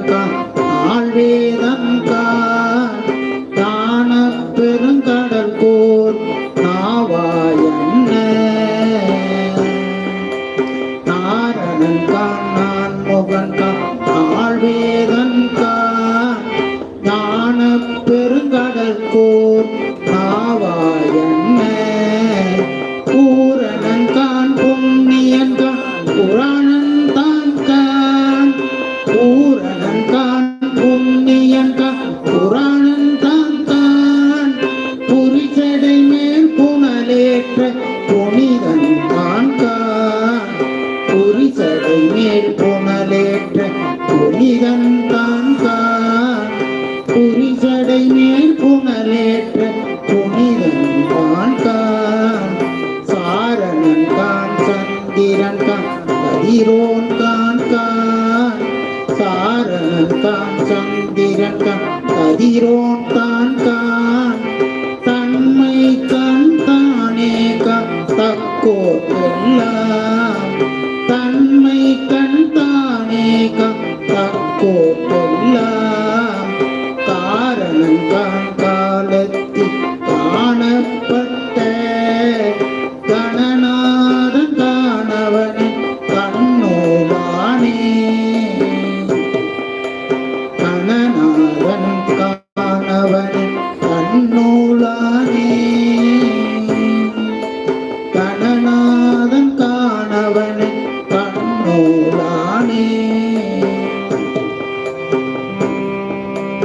கண் ஆழ்வேதன் தான பெருங்கடல் போர் நாவாயன்ன நாரணன் நான் முகன் ஆழ்வேதன் ஞான பெருங்கடல் போர் நாவாயன்ன பூரணன் புண்ணியன் புராணன் தான் பூரணன் புண்ணியன் புராணன் தான் புரிசடை மேல் புனலேற்ற புனிதன் தான் புரிசடை மேல் புனலேற்ற புனிதன் தான் புரிசடை மேல் புனலேற்ற புனிதன் தான் சாரணன் சந்திரன் கதிரோன் சாரணன் சந்திரன் கதிரோன் தன்மை தானே தக்கோர் எல்லாம் தன்மை தானே தக்கோர் எல்லாம் காரணன் காலத்தில் காணப்பட்ட கணநாதன் காணவனின் கண்ணோவானே கணநாதன் காணவனின்